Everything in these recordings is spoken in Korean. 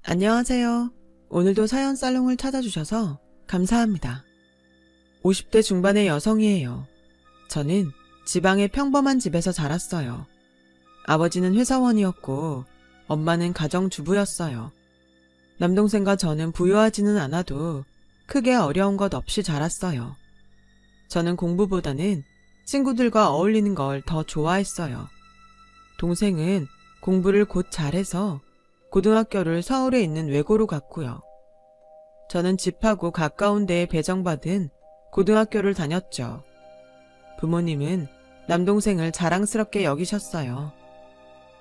안녕하세요. 오늘도 사연 살롱을 찾아주셔서 감사합니다. 50대 중반의 여성이에요. 저는 지방의 평범한 집에서 자랐어요. 아버지는 회사원이었고 엄마는 가정주부였어요. 남동생과 저는 부유하지는 않아도 크게 어려운 것 없이 자랐어요. 저는 공부보다는 친구들과 어울리는 걸 더 좋아했어요. 동생은 공부를 곧 잘해서 고등학교를 서울에 있는 외고로 갔고요. 저는 집하고 가까운 데에 배정받은 고등학교를 다녔죠. 부모님은 남동생을 자랑스럽게 여기셨어요.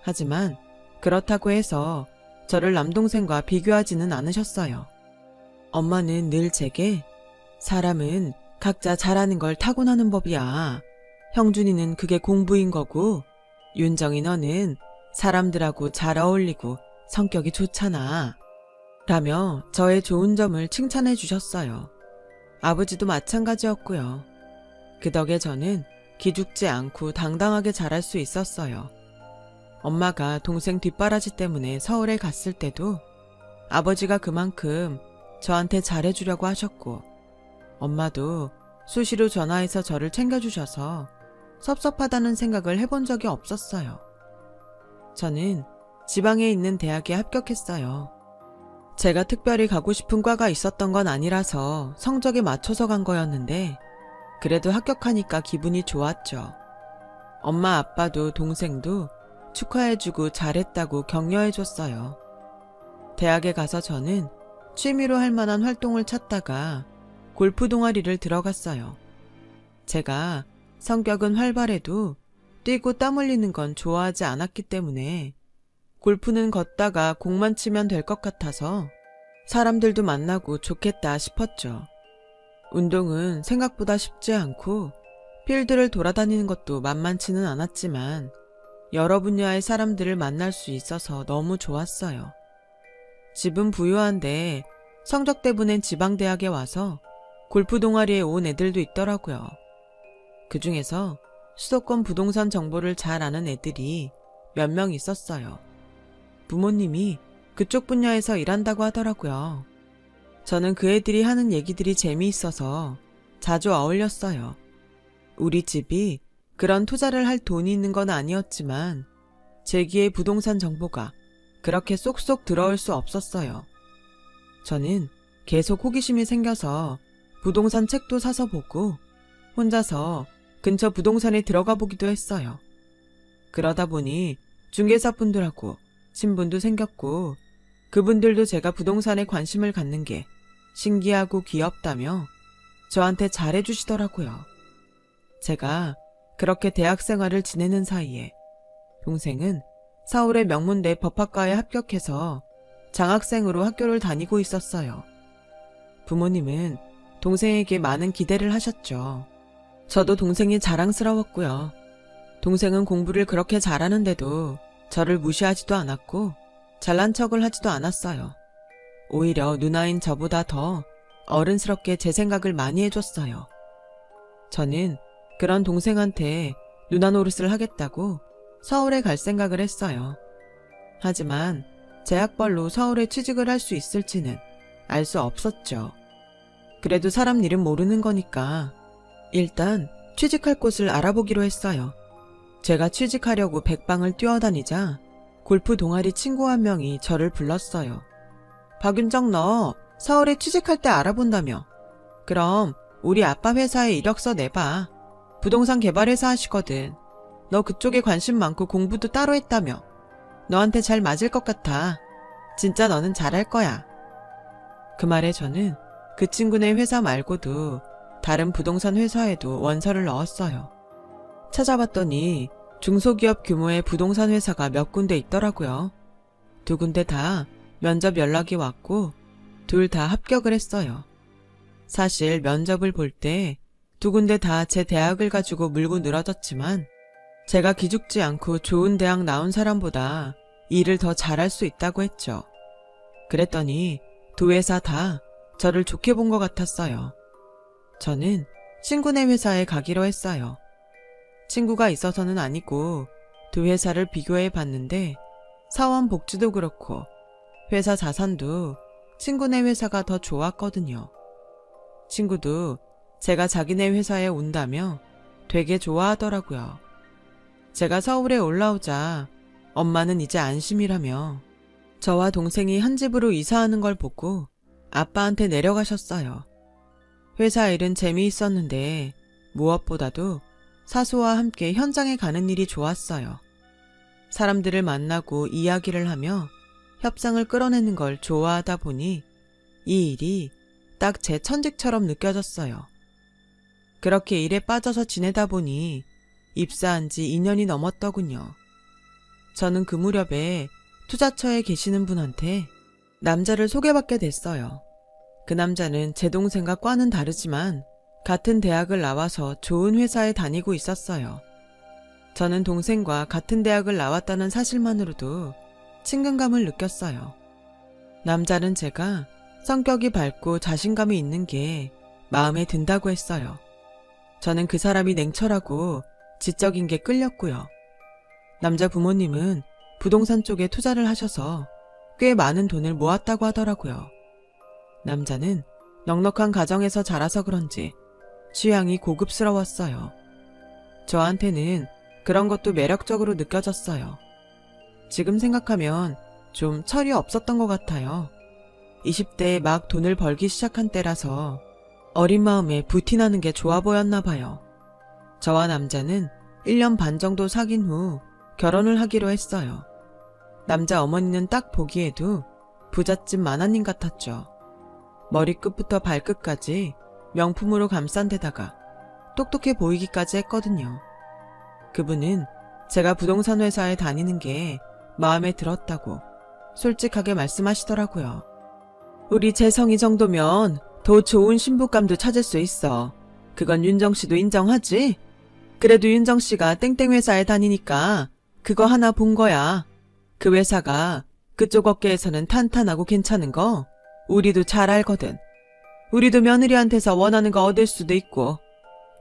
하지만 그렇다고 해서 저를 남동생과 비교하지는 않으셨어요. 엄마는 늘 제게 사람은 각자 잘하는 걸 타고나는 법이야. 형준이는 그게 공부인 거고 윤정이 너는 사람들하고 잘 어울리고 성격이 좋잖아. 라며 저의 좋은 점을 칭찬해 주셨어요. 아버지도 마찬가지였고요. 그 덕에 저는 기죽지 않고 당당하게 자랄 수 있었어요. 엄마가 동생 뒷바라지 때문에 서울에 갔을 때도 아버지가 그만큼 저한테 잘해주려고 하셨고 엄마도 수시로 전화해서 저를 챙겨주셔서 섭섭하다는 생각을 해본 적이 없었어요. 저는 지방에 있는 대학에 합격했어요. 제가 특별히 가고 싶은 과가 있었던 건 아니라서 성적에 맞춰서 간 거였는데 그래도 합격하니까 기분이 좋았죠. 엄마 아빠도 동생도 축하해주고 잘했다고 격려해줬어요. 대학에 가서 저는 취미로 할 만한 활동을 찾다가 골프 동아리를 들어갔어요. 제가 성격은 활발해도 뛰고 땀 흘리는 건 좋아하지 않았기 때문에 골프는 걷다가 공만 치면 될 것 같아서 사람들도 만나고 좋겠다 싶었죠. 운동은 생각보다 쉽지 않고 필드를 돌아다니는 것도 만만치는 않았지만 여러 분야의 사람들을 만날 수 있어서 너무 좋았어요. 집은 부유한데 성적 때문에 지방대학에 와서 골프 동아리에 온 애들도 있더라고요. 그 중에서 수도권 부동산 정보를 잘 아는 애들이 몇 명 있었어요. 부모님이 그쪽 분야에서 일한다고 하더라고요. 저는 그 애들이 하는 얘기들이 재미있어서 자주 어울렸어요. 우리 집이 그런 투자를 할 돈이 있는 건 아니었지만 제 귀에 부동산 정보가 그렇게 쏙쏙 들어올 수 없었어요. 저는 계속 호기심이 생겨서 부동산 책도 사서 보고 혼자서 근처 부동산에 들어가 보기도 했어요. 그러다 보니 중개사분들하고 친분도 생겼고 그분들도 제가 부동산에 관심을 갖는 게 신기하고 귀엽다며 저한테 잘해주시더라고요. 제가 그렇게 대학 생활을 지내는 사이에 동생은 서울의 명문대 법학과에 합격해서 장학생으로 학교를 다니고 있었어요. 부모님은 동생에게 많은 기대를 하셨죠. 저도 동생이 자랑스러웠고요. 동생은 공부를 그렇게 잘하는데도 저를 무시하지도 않았고 잘난 척을 하지도 않았어요. 오히려 누나인 저보다 더 어른스럽게 제 생각을 많이 해줬어요. 저는 그런 동생한테 누나 노릇을 하겠다고 서울에 갈 생각을 했어요. 하지만 제 학벌로 서울에 취직을 할 수 있을지는 알 수 없었죠. 그래도 사람 일은 모르는 거니까 일단 취직할 곳을 알아보기로 했어요. 제가 취직하려고 백방을 뛰어다니자 골프 동아리 친구 한 명이 저를 불렀어요. 박윤정 너 서울에 취직할 때 알아본다며. 그럼 우리 아빠 회사에 이력서 내봐. 부동산 개발 회사 하시거든. 너 그쪽에 관심 많고 공부도 따로 했다며. 너한테 잘 맞을 것 같아. 진짜 너는 잘할 거야. 그 말에 저는 그 친구네 회사 말고도 다른 부동산 회사에도 원서를 넣었어요. 찾아봤더니 중소기업 규모의 부동산 회사가 몇 군데 있더라고요. 2군데 다 면접 연락이 왔고 둘 다 합격을 했어요. 사실 면접을 볼 때 2군데 다 제 대학을 가지고 물고 늘어졌지만 제가 기죽지 않고 좋은 대학 나온 사람보다 일을 더 잘할 수 있다고 했죠. 그랬더니 2 회사 다 저를 좋게 본 것 같았어요. 저는 친구네 회사에 가기로 했어요. 친구가 있어서는 아니고 2 회사를 비교해 봤는데 사원 복지도 그렇고 회사 자산도 친구네 회사가 더 좋았거든요. 친구도 제가 자기네 회사에 온다며 되게 좋아하더라고요. 제가 서울에 올라오자 엄마는 이제 안심이라며 저와 동생이 한 집으로 이사하는 걸 보고 아빠한테 내려가셨어요. 회사 일은 재미있었는데 무엇보다도 사수와 함께 현장에 가는 일이 좋았어요. 사람들을 만나고 이야기를 하며 협상을 끌어내는 걸 좋아하다 보니 이 일이 딱 제 천직처럼 느껴졌어요. 그렇게 일에 빠져서 지내다 보니 입사한 지 2년이 넘었더군요. 저는 그 무렵에 투자처에 계시는 분한테 남자를 소개받게 됐어요. 그 남자는 제 동생과 과는 다르지만 같은 대학을 나와서 좋은 회사에 다니고 있었어요. 저는 동생과 같은 대학을 나왔다는 사실만으로도 친근감을 느꼈어요. 남자는 제가 성격이 밝고 자신감이 있는 게 마음에 든다고 했어요. 저는 그 사람이 냉철하고 지적인 게 끌렸고요. 남자 부모님은 부동산 쪽에 투자를 하셔서 꽤 많은 돈을 모았다고 하더라고요. 남자는 넉넉한 가정에서 자라서 그런지 취향이 고급스러웠어요. 저한테는 그런 것도 매력적으로 느껴졌어요. 지금 생각하면 좀 철이 없었던 것 같아요. 20대에 막 돈을 벌기 시작한 때라서 어린 마음에 부티나는 게 좋아 보였나 봐요. 저와 남자는 1년 반 정도 사귄 후 결혼을 하기로 했어요. 남자 어머니는 딱 보기에도 부잣집 만화님 같았죠. 머리끝부터 발끝까지 명품으로 감싼 데다가 똑똑해 보이기까지 했거든요. 그분은 제가 부동산 회사에 다니는 게 마음에 들었다고 솔직하게 말씀하시더라고요. 우리 재성이 정도면 더 좋은 신부감도 찾을 수 있어. 그건 윤정 씨도 인정하지? 그래도 윤정 씨가 땡땡 회사에 다니니까 그거 하나 본 거야. 그 회사가 그쪽 업계에서는 탄탄하고 괜찮은 거 우리도 잘 알거든. 우리도 며느리한테서 원하는 거 얻을 수도 있고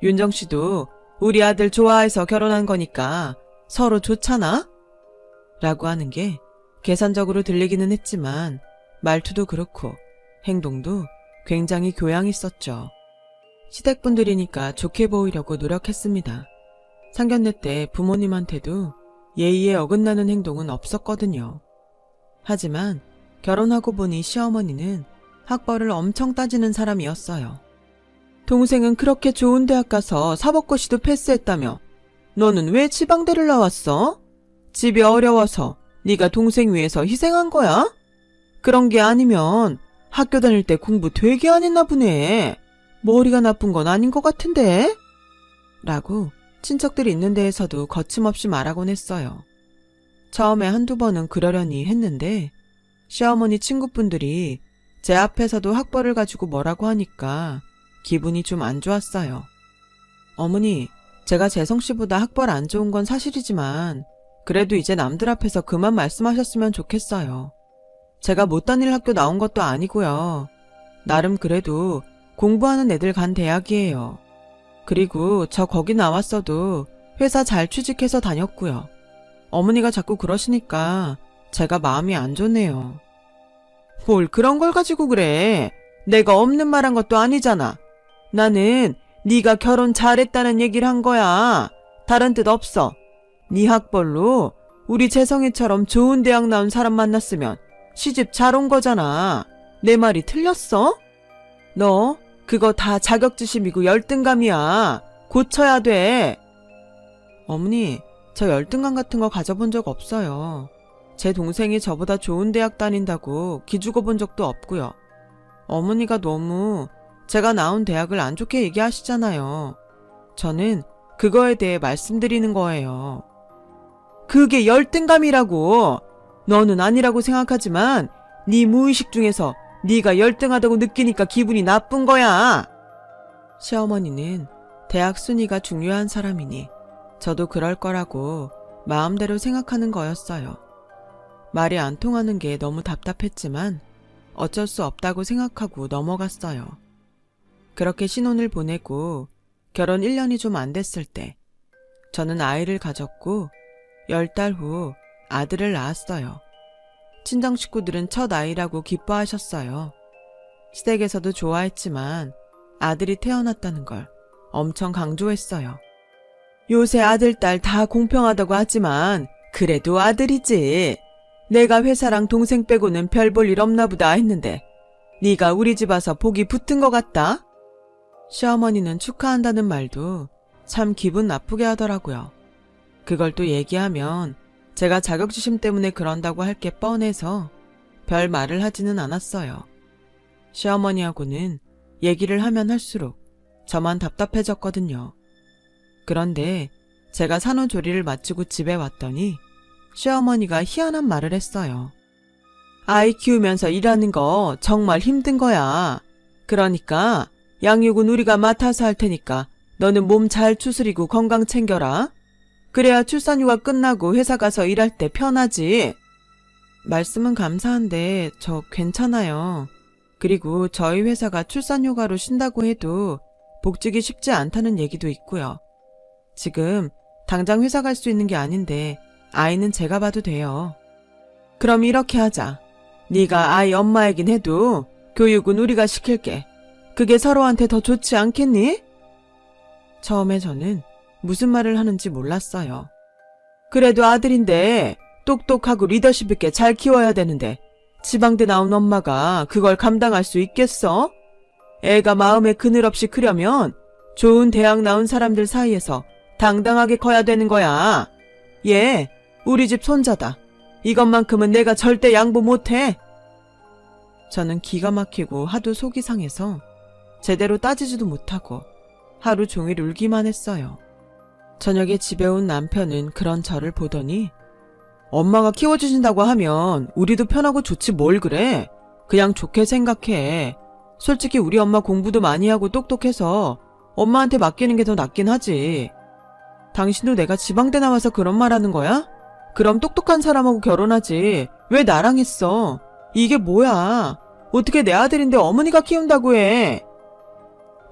윤정 씨도 우리 아들 좋아해서 결혼한 거니까 서로 좋잖아? 라고 하는 게 계산적으로 들리기는 했지만 말투도 그렇고 행동도 굉장히 교양 있었죠. 시댁분들이니까 좋게 보이려고 노력했습니다. 상견례 때 부모님한테도 예의에 어긋나는 행동은 없었거든요. 하지만 결혼하고 보니 시어머니는 학벌을 엄청 따지는 사람이었어요. 동생은 그렇게 좋은 대학 가서 사법고시도 패스했다며 너는 왜 지방대를 나왔어? 집이 어려워서 네가 동생 위해서 희생한 거야? 그런 게 아니면 학교 다닐 때 공부 되게 안 했나 보네. 머리가 나쁜 건 아닌 것 같은데? 라고 친척들이 있는 데에서도 거침없이 말하곤 했어요. 처음에 한두 번은 그러려니 했는데 시어머니 친구분들이 제 앞에서도 학벌을 가지고 뭐라고 하니까 기분이 좀 안 좋았어요. 어머니, 제가 재성씨보다 학벌 안 좋은 건 사실이지만 그래도 이제 남들 앞에서 그만 말씀하셨으면 좋겠어요. 제가 못 다닐 학교 나온 것도 아니고요. 나름 그래도 공부하는 애들 간 대학이에요. 그리고 저 거기 나왔어도 회사 잘 취직해서 다녔고요. 어머니가 자꾸 그러시니까 제가 마음이 안 좋네요. 뭘 그런 걸 가지고 그래. 내가 없는 말 한 것도 아니잖아. 나는 네가 결혼 잘했다는 얘기를 한 거야. 다른 뜻 없어. 네 학벌로 우리 재성이처럼 좋은 대학 나온 사람 만났으면 시집 잘 온 거잖아. 내 말이 틀렸어? 너 그거 다 자격지심이고 열등감이야. 고쳐야 돼. 어머니, 저 열등감 같은 거 가져본 적 없어요. 제 동생이 저보다 좋은 대학 다닌다고 기죽어 본 적도 없고요. 어머니가 너무 제가 나온 대학을 안 좋게 얘기하시잖아요. 저는 그거에 대해 말씀드리는 거예요. 그게 열등감이라고. 너는 아니라고 생각하지만 네 무의식 중에서 네가 열등하다고 느끼니까 기분이 나쁜 거야. 시어머니는 대학 순위가 중요한 사람이니 저도 그럴 거라고 마음대로 생각하는 거였어요. 말이 안 통하는 게 너무 답답했지만 어쩔 수 없다고 생각하고 넘어갔어요. 그렇게 신혼을 보내고 결혼 1년이 좀 안 됐을 때 저는 아이를 가졌고 10달 후 아들을 낳았어요. 친정 식구들은 첫 아이라고 기뻐하셨어요. 시댁에서도 좋아했지만 아들이 태어났다는 걸 엄청 강조했어요. 요새 아들, 딸 다 공평하다고 하지만 그래도 아들이지. 내가 회사랑 동생 빼고는 별 볼 일 없나 보다 했는데 네가 우리 집 와서 복이 붙은 것 같다? 시어머니는 축하한다는 말도 참 기분 나쁘게 하더라고요. 그걸 또 얘기하면 제가 자격지심 때문에 그런다고 할 게 뻔해서 별 말을 하지는 않았어요. 시어머니하고는 얘기를 하면 할수록 저만 답답해졌거든요. 그런데 제가 산후조리를 마치고 집에 왔더니 시어머니가 희한한 말을 했어요. 아이 키우면서 일하는 거 정말 힘든 거야. 그러니까 양육은 우리가 맡아서 할 테니까 너는 몸 잘 추스리고 건강 챙겨라. 그래야 출산휴가 끝나고 회사 가서 일할 때 편하지. 말씀은 감사한데 저 괜찮아요. 그리고 저희 회사가 출산휴가로 쉰다고 해도 복직이 쉽지 않다는 얘기도 있고요. 지금 당장 회사 갈 수 있는 게 아닌데 아이는 제가 봐도 돼요. 그럼 이렇게 하자. 네가 아이 엄마이긴 해도 교육은 우리가 시킬게. 그게 서로한테 더 좋지 않겠니? 처음에 저는 무슨 말을 하는지 몰랐어요. 그래도 아들인데 똑똑하고 리더십 있게 잘 키워야 되는데 지방대 나온 엄마가 그걸 감당할 수 있겠어? 애가 마음에 그늘 없이 크려면 좋은 대학 나온 사람들 사이에서 당당하게 커야 되는 거야. 얘 우리 집 손자다. 이것만큼은 내가 절대 양보 못해. 저는 기가 막히고 하도 속이 상해서 제대로 따지지도 못하고 하루 종일 울기만 했어요. 저녁에 집에 온 남편은 그런 저를 보더니 엄마가 키워주신다고 하면 우리도 편하고 좋지 뭘 그래. 그냥 좋게 생각해. 솔직히 우리 엄마 공부도 많이 하고 똑똑해서 엄마한테 맡기는 게 더 낫긴 하지. 당신도 내가 지방대 나와서 그런 말 하는 거야? 그럼 똑똑한 사람하고 결혼하지. 왜 나랑 했어? 이게 뭐야? 어떻게 내 아들인데 어머니가 키운다고 해?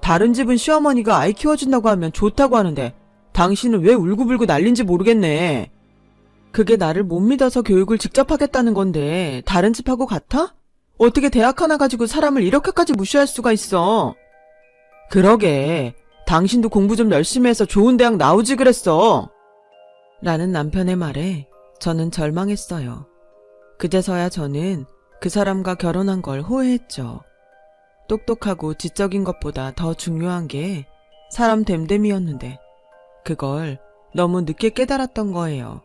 다른 집은 시어머니가 아이 키워준다고 하면 좋다고 하는데 당신은 왜 울고불고 난린지 모르겠네. 그게 나를 못 믿어서 교육을 직접 하겠다는 건데 다른 집하고 같아? 어떻게 대학 하나 가지고 사람을 이렇게까지 무시할 수가 있어? 그러게. 당신도 공부 좀 열심히 해서 좋은 대학 나오지 그랬어. 라는 남편의 말에 저는 절망했어요. 그제서야 저는 그 사람과 결혼한 걸 후회했죠. 똑똑하고 지적인 것보다 더 중요한 게 사람 됨됨이었는데 그걸 너무 늦게 깨달았던 거예요.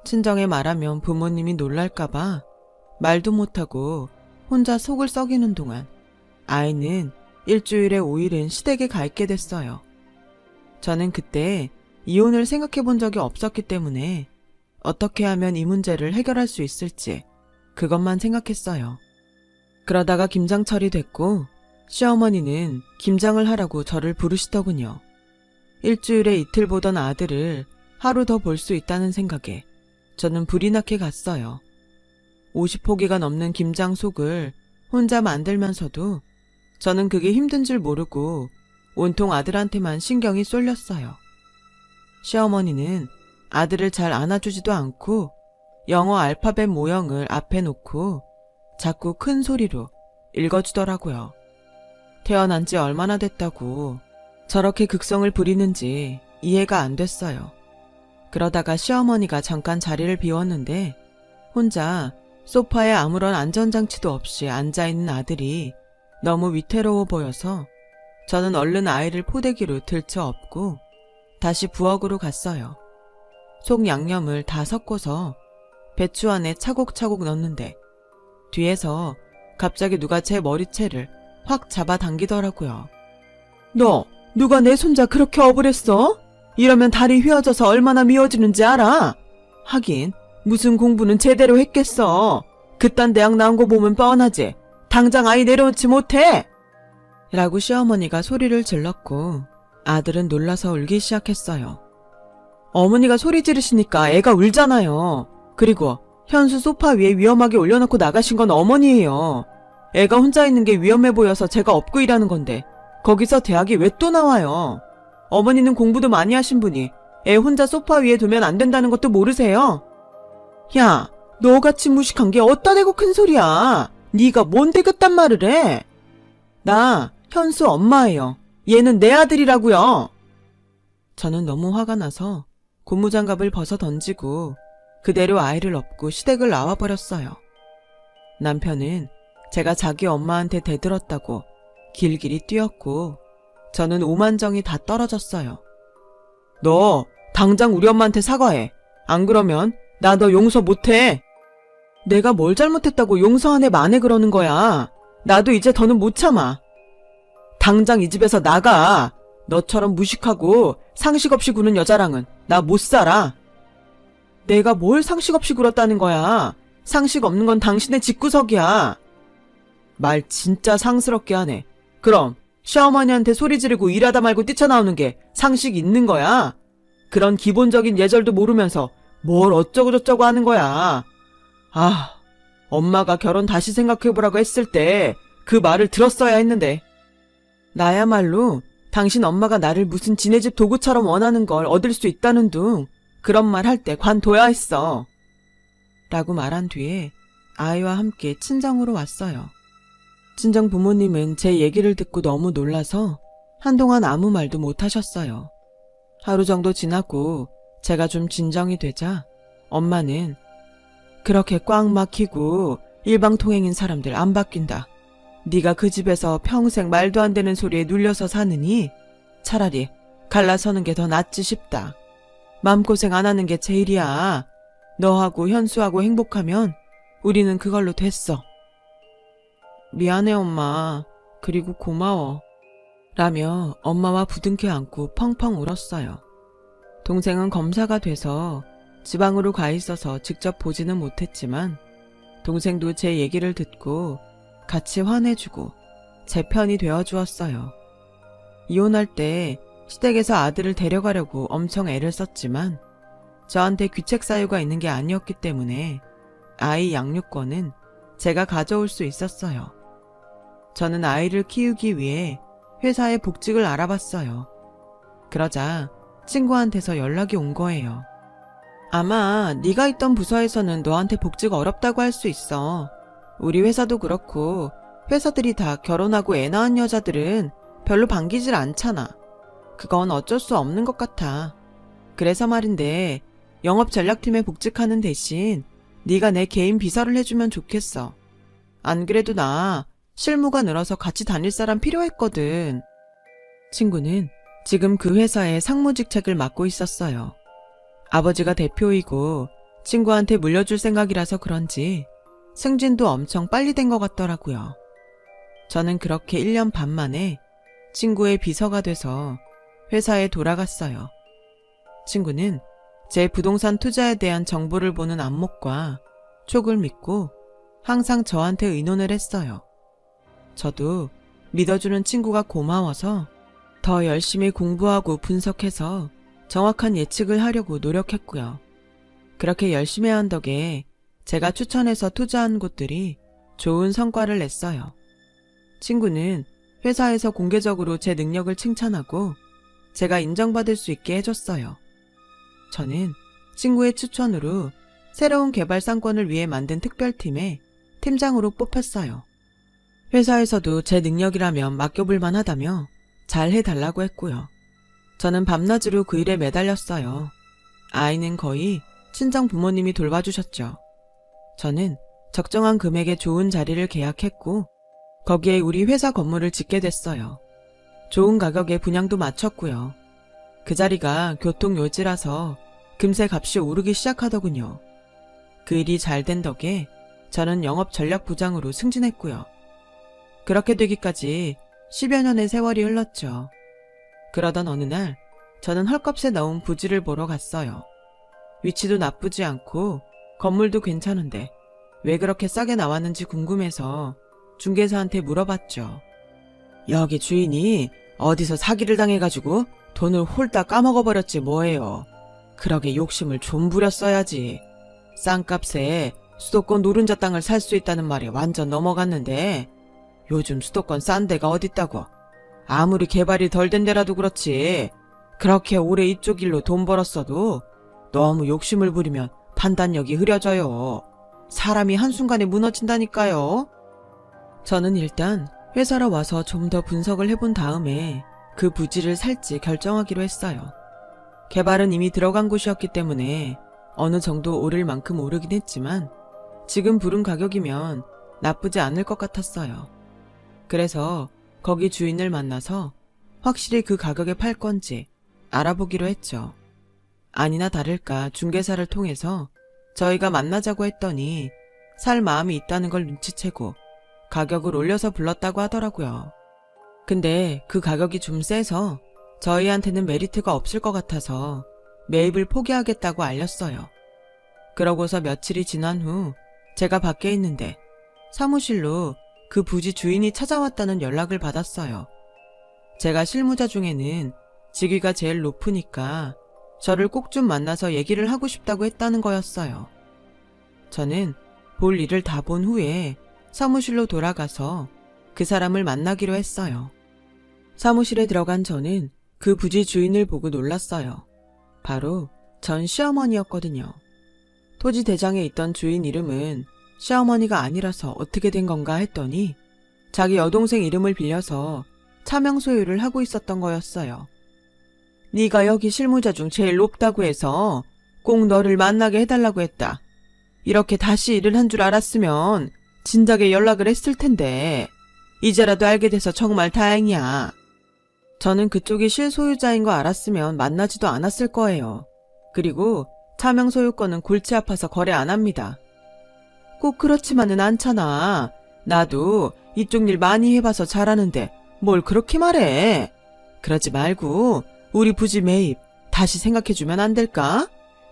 친정에 말하면 부모님이 놀랄까봐 말도 못하고 혼자 속을 썩이는 동안 아이는 일주일에 5일은 시댁에 가 있게 됐어요. 저는 그때 이혼을 생각해 본 적이 없었기 때문에 어떻게 하면 이 문제를 해결할 수 있을지 그것만 생각했어요. 그러다가 김장철이 됐고 시어머니는 김장을 하라고 저를 부르시더군요. 일주일에 이틀 보던 아들을 하루 더 볼 수 있다는 생각에 저는 불이 나게 갔어요. 50포기가 넘는 김장 속을 혼자 만들면서도 저는 그게 힘든 줄 모르고 온통 아들한테만 신경이 쏠렸어요. 시어머니는 아들을 잘 안아주지도 않고 영어 알파벳 모형을 앞에 놓고 자꾸 큰 소리로 읽어주더라고요. 태어난 지 얼마나 됐다고 저렇게 극성을 부리는지 이해가 안 됐어요. 그러다가 시어머니가 잠깐 자리를 비웠는데 혼자 소파에 아무런 안전장치도 없이 앉아있는 아들이 너무 위태로워 보여서 저는 얼른 아이를 포대기로 들쳐 업고 다시 부엌으로 갔어요. 속 양념을 다 섞어서 배추 안에 차곡차곡 넣는데 뒤에서 갑자기 누가 제 머리채를 확 잡아당기더라고요. 너 누가 내 손자 그렇게 업을 했어? 이러면 다리 휘어져서 얼마나 미워지는지 알아? 하긴 무슨 공부는 제대로 했겠어. 그딴 대학 나온 거 보면 뻔하지. 당장 아이 내려놓지 못해! 라고 시어머니가 소리를 질렀고 아들은 놀라서 울기 시작했어요. 어머니가 소리 지르시니까 애가 울잖아요. 그리고 현수 소파 위에 위험하게 올려놓고 나가신 건 어머니예요. 애가 혼자 있는 게 위험해 보여서 제가 업고 일하는 건데 거기서 대학이 왜 또 나와요? 어머니는 공부도 많이 하신 분이 애 혼자 소파 위에 두면 안 된다는 것도 모르세요? 야, 너같이 무식한 게 어따 대고 큰 소리야. 네가 뭔데 그딴 말을 해? 나 현수 엄마예요. 얘는 내 아들이라고요. 저는 너무 화가 나서 고무장갑을 벗어 던지고 그대로 아이를 업고 시댁을 나와버렸어요. 남편은 제가 자기 엄마한테 대들었다고 길길이 뛰었고 저는 오만정이 다 떨어졌어요. 너 당장 우리 엄마한테 사과해. 안 그러면 나 너 용서 못해. 내가 뭘 잘못했다고 용서하네 마네 그러는 거야. 나도 이제 더는 못 참아. 당장 이 집에서 나가. 너처럼 무식하고 상식 없이 구는 여자랑은 나 못 살아. 내가 뭘 상식 없이 굴었다는 거야. 상식 없는 건 당신의 집구석이야. 말 진짜 상스럽게 하네. 그럼 시어머니한테 소리 지르고 일하다 말고 뛰쳐나오는 게 상식 있는 거야? 그런 기본적인 예절도 모르면서 뭘 어쩌고저쩌고 하는 거야. 아, 엄마가 결혼 다시 생각해보라고 했을 때 그 말을 들었어야 했는데. 나야말로 당신 엄마가 나를 무슨 지네 집 도구처럼 원하는 걸 얻을 수 있다는 둥 그런 말 할 때 관둬야 했어. 라고 말한 뒤에 아이와 함께 친정으로 왔어요. 친정 부모님은 제 얘기를 듣고 너무 놀라서 한동안 아무 말도 못 하셨어요. 하루 정도 지나고 제가 좀 진정이 되자 엄마는 그렇게 꽉 막히고 일방통행인 사람들 안 바뀐다. 네가 그 집에서 평생 말도 안 되는 소리에 눌려서 사느니 차라리 갈라서는 게 더 낫지 싶다. 마음고생 안 하는 게 제일이야. 너하고 현수하고 행복하면 우리는 그걸로 됐어. 미안해 엄마. 그리고 고마워. 라며 엄마와 부둥켜 안고 펑펑 울었어요. 동생은 검사가 돼서 지방으로 가 있어서 직접 보지는 못했지만 동생도 제 얘기를 듣고 같이 화내주고 제 편이 되어주었어요. 이혼할 때 시댁에서 아들을 데려가려고 엄청 애를 썼지만 저한테 귀책 사유가 있는 게 아니었기 때문에 아이 양육권은 제가 가져올 수 있었어요. 저는 아이를 키우기 위해 회사에 복직을 알아봤어요. 그러자 친구한테서 연락이 온 거예요. 아마 네가 있던 부서에서는 너한테 복직 어렵다고 할 수 있어. 우리 회사도 그렇고 회사들이 다 결혼하고 애 낳은 여자들은 별로 반기질 않잖아. 그건 어쩔 수 없는 것 같아. 그래서 말인데 영업전략팀에 복직하는 대신 네가 내 개인 비서를 해주면 좋겠어. 안 그래도 나 실무가 늘어서 같이 다닐 사람 필요했거든. 친구는 지금 그 회사의 상무직책을 맡고 있었어요. 아버지가 대표이고 친구한테 물려줄 생각이라서 그런지 승진도 엄청 빨리 된 것 같더라고요. 저는 그렇게 1년 반 만에 친구의 비서가 돼서 회사에 돌아갔어요. 친구는 제 부동산 투자에 대한 정보를 보는 안목과 촉을 믿고 항상 저한테 의논을 했어요. 저도 믿어주는 친구가 고마워서 더 열심히 공부하고 분석해서 정확한 예측을 하려고 노력했고요. 그렇게 열심히 한 덕에 제가 추천해서 투자한 곳들이 좋은 성과를 냈어요. 친구는 회사에서 공개적으로 제 능력을 칭찬하고 제가 인정받을 수 있게 해줬어요. 저는 친구의 추천으로 새로운 개발 상권을 위해 만든 특별팀에 팀장으로 뽑혔어요. 회사에서도 제 능력이라면 맡겨볼만 하다며 잘 해달라고 했고요. 저는 밤낮으로 그 일에 매달렸어요. 아이는 거의 친정 부모님이 돌봐주셨죠. 저는 적정한 금액의 좋은 자리를 계약했고 거기에 우리 회사 건물을 짓게 됐어요. 좋은 가격에 분양도 마쳤고요. 그 자리가 교통요지라서 금세 값이 오르기 시작하더군요. 그 일이 잘 된 덕에 저는 영업전략부장으로 승진했고요. 그렇게 되기까지 10여 년의 세월이 흘렀죠. 그러던 어느 날 저는 헐값에 나온 부지를 보러 갔어요. 위치도 나쁘지 않고 건물도 괜찮은데 왜 그렇게 싸게 나왔는지 궁금해서 중개사한테 물어봤죠. 여기 주인이 어디서 사기를 당해가지고 돈을 홀딱 까먹어버렸지 뭐예요. 그러게 욕심을 좀 부렸어야지. 싼 값에 수도권 노른자 땅을 살 수 있다는 말이 완전 넘어갔는데 요즘 수도권 싼 데가 어딨다고. 아무리 개발이 덜 된 데라도 그렇지 그렇게 오래 이쪽 일로 돈 벌었어도 너무 욕심을 부리면 판단력이 흐려져요. 사람이 한순간에 무너진다니까요. 저는 일단 회사로 와서 좀 더 분석을 해본 다음에 그 부지를 살지 결정하기로 했어요. 개발은 이미 들어간 곳이었기 때문에 어느 정도 오를 만큼 오르긴 했지만 지금 부른 가격이면 나쁘지 않을 것 같았어요. 그래서 거기 주인을 만나서 확실히 그 가격에 팔 건지 알아보기로 했죠. 아니나 다를까 중개사를 통해서 저희가 만나자고 했더니 살 마음이 있다는 걸 눈치채고 가격을 올려서 불렀다고 하더라고요. 근데 그 가격이 좀 세서 저희한테는 메리트가 없을 것 같아서 매입을 포기하겠다고 알렸어요. 그러고서 며칠이 지난 후 제가 밖에 있는데 사무실로 그 부지 주인이 찾아왔다는 연락을 받았어요. 제가 실무자 중에는 직위가 제일 높으니까 저를 꼭 좀 만나서 얘기를 하고 싶다고 했다는 거였어요. 저는 볼 일을 다 본 후에 사무실로 돌아가서 그 사람을 만나기로 했어요. 사무실에 들어간 저는 그 부지 주인을 보고 놀랐어요. 바로 전 시어머니였거든요. 토지 대장에 있던 주인 이름은 시어머니가 아니라서 어떻게 된 건가 했더니 자기 여동생 이름을 빌려서 차명 소유를 하고 있었던 거였어요. 네가 여기 실무자 중 제일 높다고 해서 꼭 너를 만나게 해달라고 했다. 이렇게 다시 일을 한 줄 알았으면 진작에 연락을 했을 텐데 이제라도 알게 돼서 정말 다행이야. 저는 그쪽이 실소유자인 거 알았으면 만나지도 않았을 거예요. 그리고 차명 소유권은 골치 아파서 거래 안 합니다. 꼭 그렇지만은 않잖아. 나도 이쪽 일 많이 해봐서 잘하는데 뭘 그렇게 말해. 그러지 말고 우리 부지 매입 다시 생각해주면 안 될까?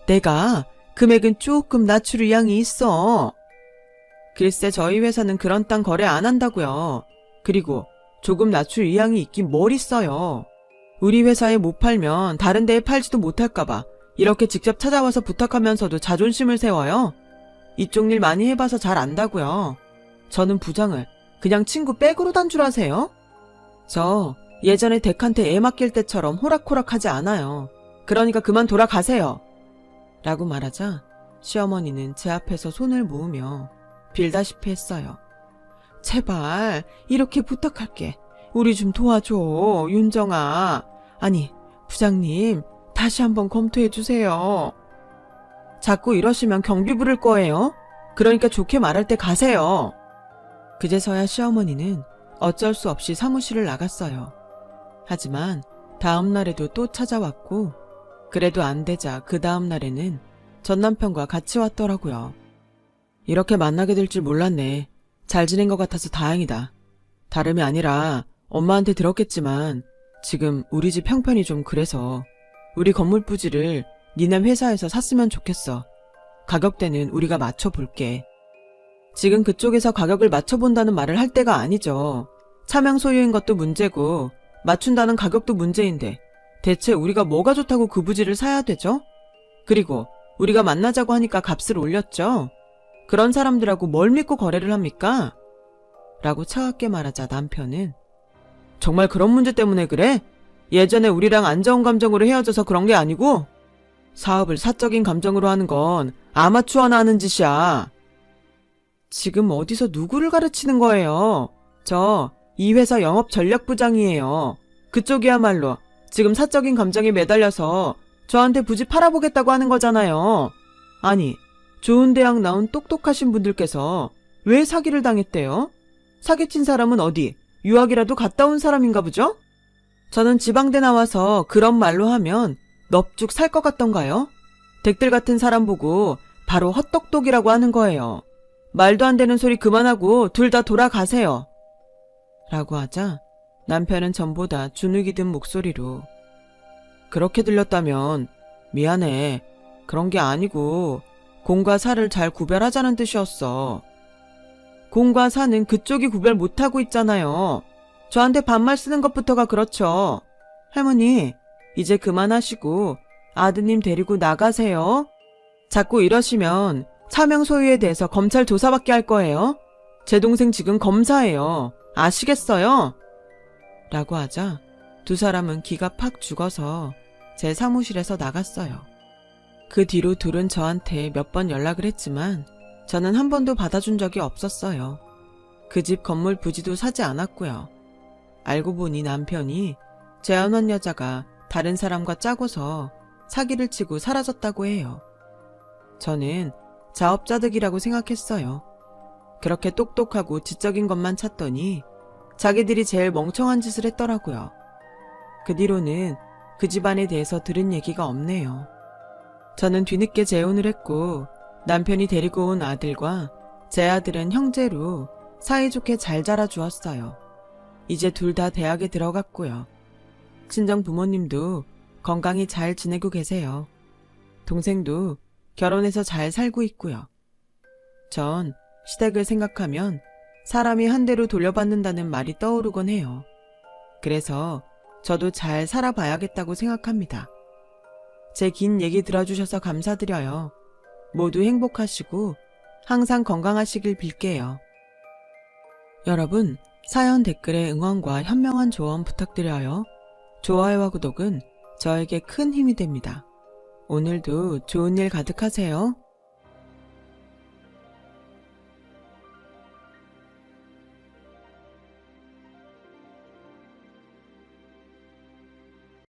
내가 금액은 조금 낮출 의향이 있어. 글쎄 저희 회사는 그런 땅 거래 안 한다고요. 그리고 조금 낮출 의향이 있긴 뭘 있어요. 우리 회사에 못 팔면 다른 데에 팔지도 못할까봐 이렇게 직접 찾아와서 부탁하면서도 자존심을 세워요. 이쪽 일 많이 해봐서 잘 안다고요. 저는 부장을 그냥 친구 백으로 단 줄 아세요? 저 예전에 덱한테 애 맡길 때처럼 호락호락하지 않아요. 그러니까 그만 돌아가세요. 라고 말하자 시어머니는 제 앞에서 손을 모으며 빌다시피 했어요. 제발 이렇게 부탁할게. 우리 좀 도와줘, 윤정아. 아니, 부장님 다시 한번 검토해 주세요. 자꾸 이러시면 경비 부를 거예요. 그러니까 좋게 말할 때 가세요. 그제서야 시어머니는 어쩔 수 없이 사무실을 나갔어요. 하지만 다음 날에도 또 찾아왔고 그래도 안 되자 그 다음 날에는 전 남편과 같이 왔더라고요. 이렇게 만나게 될 줄 몰랐네. 잘 지낸 것 같아서 다행이다. 다름이 아니라 엄마한테 들었겠지만 지금 우리 집 형편이 좀 그래서 우리 건물 부지를 니네 회사에서 샀으면 좋겠어. 가격대는 우리가 맞춰볼게. 지금 그쪽에서 가격을 맞춰본다는 말을 할 때가 아니죠. 차명 소유인 것도 문제고 맞춘다는 가격도 문제인데 대체 우리가 뭐가 좋다고 그 부지를 사야 되죠? 그리고 우리가 만나자고 하니까 값을 올렸죠? 그런 사람들하고 뭘 믿고 거래를 합니까? 라고 차갑게 말하자 남편은 정말 그런 문제 때문에 그래? 예전에 우리랑 안 좋은 감정으로 헤어져서 그런 게 아니고? 사업을 사적인 감정으로 하는 건 아마추어나 하는 짓이야. 지금 어디서 누구를 가르치는 거예요? 저 이 회사 영업전략부장이에요. 그쪽이야말로 지금 사적인 감정에 매달려서 저한테 부지 팔아보겠다고 하는 거잖아요. 아니, 좋은 대학 나온 똑똑하신 분들께서 왜 사기를 당했대요? 사기친 사람은 어디 유학이라도 갔다 온 사람인가 보죠? 저는 지방대 나와서 그런 말로 하면 넙죽 살 것 같던가요? 댁들 같은 사람 보고 바로 헛똑똑이라고 하는 거예요. 말도 안 되는 소리 그만하고 둘 다 돌아가세요. 라고 하자 남편은 전보다 주눅이 든 목소리로 그렇게 들렸다면 미안해. 그런 게 아니고 공과 사를 잘 구별하자는 뜻이었어. 공과 사는 그쪽이 구별 못하고 있잖아요. 저한테 반말 쓰는 것부터가 그렇죠. 할머니, 이제 그만하시고 아드님 데리고 나가세요. 자꾸 이러시면 차명 소유에 대해서 검찰 조사받게 할 거예요. 제 동생 지금 검사예요. 아시겠어요? 라고 하자 두 사람은 기가 팍 죽어서 제 사무실에서 나갔어요. 그 뒤로 둘은 저한테 몇 번 연락을 했지만 저는 한 번도 받아준 적이 없었어요. 그 집 건물 부지도 사지 않았고요. 알고 보니 남편이 재혼한 여자가 다른 사람과 짜고서 사기를 치고 사라졌다고 해요. 저는 자업자득이라고 생각했어요. 그렇게 똑똑하고 지적인 것만 찾더니 자기들이 제일 멍청한 짓을 했더라고요. 그 뒤로는 그 집안에 대해서 들은 얘기가 없네요. 저는 뒤늦게 재혼을 했고 남편이 데리고 온 아들과 제 아들은 형제로 사이좋게 잘 자라주었어요. 이제 둘 다 대학에 들어갔고요. 친정 부모님도 건강히 잘 지내고 계세요. 동생도 결혼해서 잘 살고 있고요. 전 시댁을 생각하면 사람이 한 대로 돌려받는다는 말이 떠오르곤 해요. 그래서 저도 잘 살아봐야겠다고 생각합니다. 제 긴 얘기 들어주셔서 감사드려요. 모두 행복하시고 항상 건강하시길 빌게요. 여러분, 사연 댓글에 응원과 현명한 조언 부탁드려요. 좋아요와 구독은 저에게 큰 힘이 됩니다. 오늘도 좋은 일 가득하세요.